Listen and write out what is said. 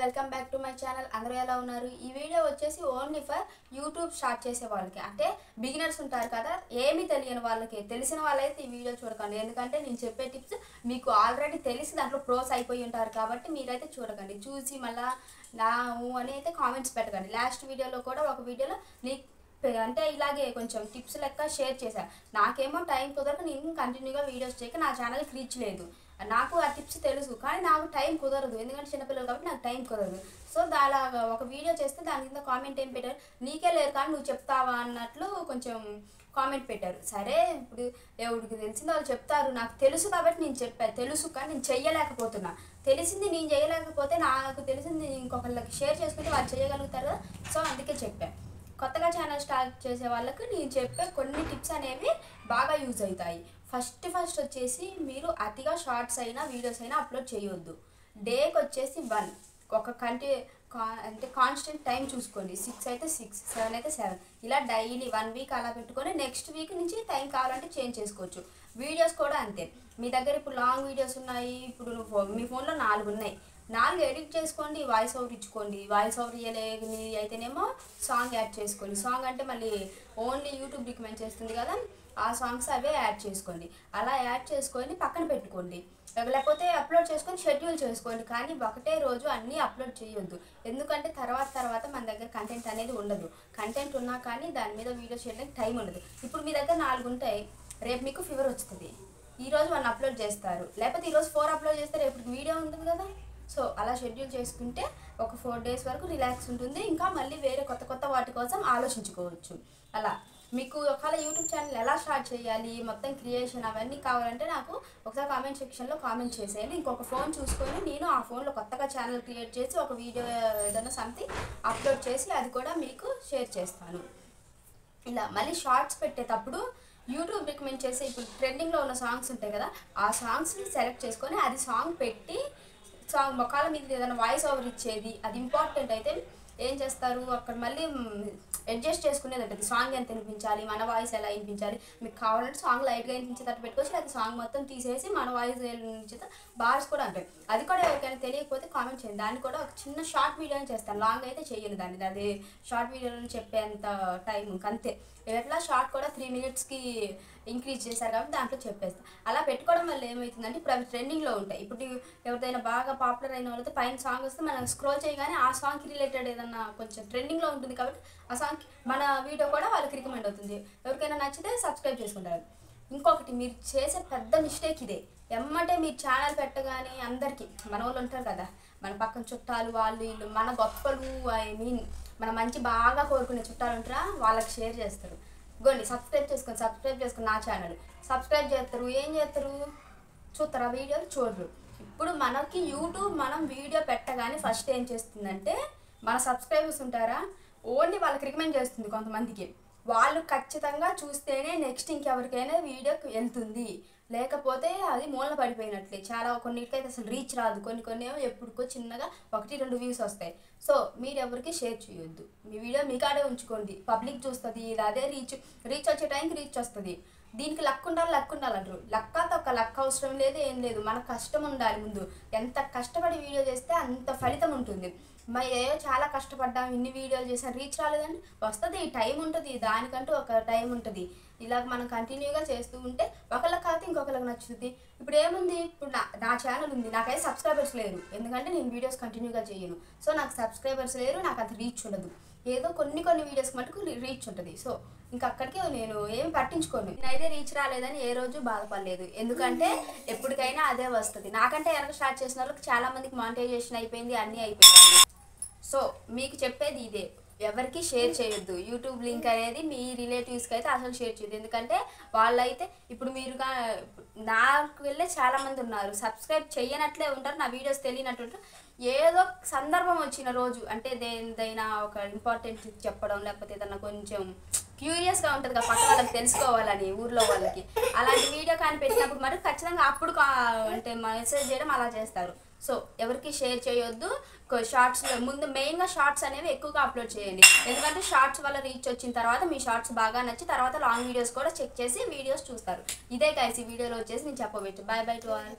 Welcome back to my channel. అందరూ ఎలా ఉన్నారు? ఈ వీడియో వచ్చేసి ఓన్లీ ఫర్ యూట్యూబ్ స్టార్ట్ చేసే వాళ్ళకి, అంటే బిగినర్స్ ఉంటారు కదా, ఏమీ తెలియని వాళ్ళకి. తెలిసిన వాళ్ళైతే ఈ వీడియో చూడకండి, ఎందుకంటే నేను చెప్పే టిప్స్ మీకు ఆల్రెడీ తెలిసి దాంట్లో ప్రోస్ అయిపోయి ఉంటారు కాబట్టి మీరైతే చూడకండి. చూసి మళ్ళీ నా అని అయితే కామెంట్స్ పెట్టకండి. లాస్ట్ వీడియోలో కూడా ఒక వీడియోలో అంటే ఇలాగే కొంచెం టిప్స్ లెక్క షేర్ చేశాను. నాకేమో టైం కుదరక నేను కంటిన్యూగా వీడియోస్ చేయక నా ఛానల్కి రీచ్ లేదు. నాకు ఆ టిప్స్ తెలుసు, కానీ నాకు టైం కుదరదు, ఎందుకంటే చిన్నపిల్లలు కాబట్టి నాకు టైం కుదరదు. సో అలాగా ఒక వీడియో చేస్తే దాని కింద కామెంట్ ఏం పెట్టారు, నీకే లేదు కానీ నువ్వు చెప్తావా అన్నట్లు కొంచెం కామెంట్ పెట్టారు. సరే, ఇప్పుడు ఎవరికి తెలిసిందో వాళ్ళు చెప్తారు, నాకు తెలుసు కాబట్టి నేను చెప్పాను. తెలుసు కానీ నేను చెయ్యలేకపోతున్నా. తెలిసింది నేను చేయలేకపోతే నాకు తెలిసింది ఇంకొకళ్ళకి షేర్ చేసుకుంటే వాళ్ళు చేయగలుగుతారు కదా. సో అందుకే చెప్పాను. కొత్తగా ఛానల్ స్టార్ట్ చేసే వాళ్ళకి నేను చెప్పే కొన్ని టిప్స్ అనేవి బాగా యూజ్ అవుతాయి. ఫస్ట్ వచ్చేసి మీరు అతిగా షార్ట్స్ అయినా వీడియోస్ అయినా అప్లోడ్ చేయొద్దు. డేకి వచ్చేసి 1 ఒక అంటే కాన్స్టెంట్ టైం చూసుకోండి. 6 అయితే 6, 7 అయితే 7, ఇలా డైలీ 1 వీక్ అలా పెట్టుకొని నెక్స్ట్ వీక్ నుంచి టైం కావాలంటే చేంజ్ చేసుకోవచ్చు. వీడియోస్ కూడా అంతే. మీ దగ్గర ఇప్పుడు లాంగ్ వీడియోస్ ఉన్నాయి, ఇప్పుడు మీ ఫోన్లో 4 ఉన్నాయి, 4 ఎడిట్ చేసుకోండి, వాయిస్ ఓవర్ ఇచ్చుకోండి. వాయిస్ ఓవర్ ఇవ్వలేని అయితేనేమో సాంగ్ యాడ్ చేసుకోండి. సాంగ్ అంటే మళ్ళీ ఓన్లీ యూట్యూబ్ రికమెండ్ చేస్తుంది కదా, ఆ సాంగ్స్ అవే యాడ్ చేసుకోండి. అలా యాడ్ చేసుకొని పక్కన పెట్టుకోండి, లేకపోతే అప్లోడ్ చేసుకొని షెడ్యూల్ చేసుకోండి. కానీ ఒకటే రోజు అన్నీ అప్లోడ్ చేయొద్దు, ఎందుకంటే తర్వాత మన దగ్గర కంటెంట్ అనేది ఉండదు. కంటెంట్ ఉన్నా కానీ దాని మీద వీడియో చేయడానికి టైం ఉండదు. ఇప్పుడు మీ దగ్గర 4 ఉంటాయి, రేపు మీకు ఫీవర్ వస్తుంది, ఈరోజు 1 అప్లోడ్ చేస్తారు, లేకపోతే ఈరోజు 4 అప్లోడ్ చేస్తే రేపు వీడియో ఉంటుంది కదా. సో అలా షెడ్యూల్ చేసుకుంటే ఒక 4 డేస్ వరకు రిలాక్స్ ఉంటుంది. ఇంకా మళ్ళీ వేరే కొత్త వాటి కోసం ఆలోచించుకోవచ్చు. అలా మీకు ఒకవేళ యూట్యూబ్ ఛానల్ ఎలా స్టార్ట్ చేయాలి, మొత్తం క్రియేషన్ అవన్నీ కావాలంటే నాకు ఒకసారి కామెంట్ సెక్షన్లో కామెంట్ చేసేయండి. ఇంకొక ఫోన్ చూసుకొని నేను ఆ ఫోన్లో కొత్తగా ఛానల్ క్రియేట్ చేసి ఒక వీడియో ఏదైనా సంథింగ్ అప్లోడ్ చేసి అది కూడా మీకు షేర్ చేస్తాను. ఇలా మళ్ళీ షార్ట్స్ పెట్టేటప్పుడు యూట్యూబ్ రికమెండ్ చేసి ఇప్పుడు ట్రెండింగ్లో ఉన్న సాంగ్స్ ఉంటాయి కదా, ఆ సాంగ్స్ని సెలెక్ట్ చేసుకొని అది సాంగ్ పెట్టి సాంగ్ మొక్కల మీద ఏదైనా వాయిస్ ఓవర్ ఇచ్చేది అది ఇంపార్టెంట్ అయితే ఏం చేస్తారు, అక్కడ మళ్ళీ అడ్జస్ట్ చేసుకునేది ఉంటుంది. సాంగ్ ఎంత వినిపించాలి, మన వాయిస్ ఎలా వినిపించాలి, మీకు కావాలంటే సాంగ్ లైట్గా వినిపించేటట్టు పెట్టుకోవచ్చు, అది సాంగ్ మొత్తం తీసేసి మన వాయిస్ వినిపించేది. బార్స్ కూడా ఉంటాయి, అది కూడా ఎవరికైనా తెలియకపోతే కామెంట్ చేయండి. దాన్ని కూడా ఒక చిన్న షార్ట్ వీడియోని చేస్తాను, లాంగ్ అయితే చేయను దాన్ని. అది షార్ట్ వీడియోని చెప్పేంత టైం అంతే. ఎట్లా షార్ట్ కూడా 3 minutesకి ఇంక్రీజ్ చేశారు కాబట్టి దాంట్లో చెప్పేస్తాను. అలా పెట్టుకోవడం వల్ల ఏమవుతుందంటే ఇప్పుడు అవి ట్రెండింగ్లో ఉంటాయి. ఇప్పుడు ఎవరిదైనా బాగా పాపులర్ అయిన వాళ్ళతో పైన సాంగ్ వస్తే మనం స్క్రోల్ చేయగానే ఆ సాంగ్కి రిలేటెడ్ ఏదన్నా కొంచెం ట్రెండింగ్లో ఉంటుంది కాబట్టి ఆ సాంగ్ మన వీడియో కూడా వాళ్ళకి రికమెండ్ అవుతుంది. ఎవరికైనా నచ్చితే సబ్స్క్రైబ్ చేసుకుంటారు. ఇంకొకటి మీరు చేసే పెద్ద మిస్టేక్ ఇదే, ఎమ్మటే మీరు ఛానల్ పెట్టగానే అందరికీ మన వాళ్ళు ఉంటారు కదా, మన పక్కన చుట్టాలు వాళ్ళు వీళ్ళు మన గొప్పలు మన మంచి బాగా కోరుకునే చుట్టాలు ఉంటారా, వాళ్ళకి షేర్ చేస్తారు. గోండి సబ్స్క్రైబ్ చేసుకొని నా ఛానల్ సబ్స్క్రైబ్ చేస్తారు. ఏం చేస్తారు, చూస్తారా వీడియోలు? చూడరు. ఇప్పుడు మనకి యూట్యూబ్ మనం వీడియో పెట్టగానే ఫస్ట్ ఏం చేస్తుందంటే మన సబ్స్క్రైబర్స్ ఉంటారా, ఓన్లీ వాళ్ళకి రికమెండ్ చేస్తుంది కొంతమందికి. వాళ్ళు ఖచ్చితంగా చూస్తేనే నెక్స్ట్ ఇంకెవరికైనా వీడియోకి వెళ్తుంది, లేకపోతే అది మూలన పడిపోయినట్లే. చాలా కొన్నిటికైతే అసలు రీచ్ రాదు, కొన్ని ఏమో ఎప్పుడుకో చిన్నగా 1-2 వ్యూస్ వస్తాయి. సో మీరు ఎవరికి షేర్ చేయొద్దు, మీ వీడియో మీ కాడే ఉంచుకోండి, పబ్లిక్ చూస్తుంది. అదే రీచ్ వచ్చే టైంకి రీచ్ వస్తుంది. దీనికి లక్ ఉండాలంటారు. లక్ అవసరం లేదు, ఏం లేదు, మన కష్టం ఉండాలి ముందు. ఎంత కష్టపడి వీడియో చేస్తే అంత ఫలితం ఉంటుంది. మరి ఏదో చాలా కష్టపడ్డాం, ఇన్ని వీడియోలు చేసాం, రీచ్ రాలేదండి, వస్తుంది, టైం ఉంటుంది, దానికంటూ ఒక టైం ఉంటుంది. ఇలాగ మనం కంటిన్యూగా చేస్తూ ఉంటే ఒకళ్ళకి కాకపోతే ఇంకొకరికి నచ్చుతుంది. ఇప్పుడు ఏముంది, ఇప్పుడు నా ఛానల్ ఉంది, నాకైతే సబ్స్క్రైబర్స్ లేరు, ఎందుకంటే నేను వీడియోస్ కంటిన్యూగా చేయను. సో నాకు సబ్స్క్రైబర్స్ లేరు, నాకు అంత రీచ్ ఉండదు. ఏదో కొన్ని వీడియోస్ మటుకు రీచ్ ఉంటుంది. సో ఇంకా అక్కడికి నేను ఏం పట్టించుకోను. నేనైతే రీచ్ రాలేదని ఏ రోజు బాధపడలేదు, ఎందుకంటే ఎప్పటికైనా అదే వస్తుంది. నాకంటే వెనక స్టార్ట్ చేసిన వాళ్ళకి చాలా మందికి మానిటైజేషన్ అయిపోయింది, అన్నీ అయిపోయింది. సో మీకు చెప్పేది ఇదే, ఎవరికి షేర్ చేయొద్దు. యూట్యూబ్ లింక్ అనేది మీ రిలేటివ్స్కి అయితే అసలు షేర్ చేయొద్దు, ఎందుకంటే వాళ్ళైతే ఇప్పుడు మీరుగా నాకు వెళ్ళే చాలామంది ఉన్నారు, సబ్స్క్రైబ్ చేయనట్లే ఉంటారు, నా వీడియోస్ తెలియనట్టు ఉంటారు. ఏదో సందర్భం వచ్చిన రోజు, అంటే దేనిదైనా ఒక ఇంపార్టెంట్ చెప్పడం, లేకపోతే ఏదన్నా కొంచెం క్యూరియస్గా ఉంటుంది కదా పక్క వాళ్ళకి తెలుసుకోవాలని, ఊర్లో వాళ్ళకి, అలాంటి వీడియో కానీ పెట్టినప్పుడు మరి ఖచ్చితంగా అప్పుడు అంటే మెసేజ్ చేయడం అలా చేస్తారు. సో ఎవరికి షేర్ చేయొద్దు. షార్ట్స్ ముందు మెయిన్గా షార్ట్స్ అనేవి ఎక్కువగా అప్లోడ్ చేయండి, ఎందుకంటే షార్ట్స్ వల్ల రీచ్ వచ్చిన తర్వాత మీ షార్ట్స్ బాగా నచ్చి తర్వాత లాంగ్ వీడియోస్ కూడా చెక్ చేసి వీడియోస్ చూస్తారు. ఇదే గైస్ ఈ వీడియోలో వచ్చేసి నేను చెప్పవచ్చు. By to all.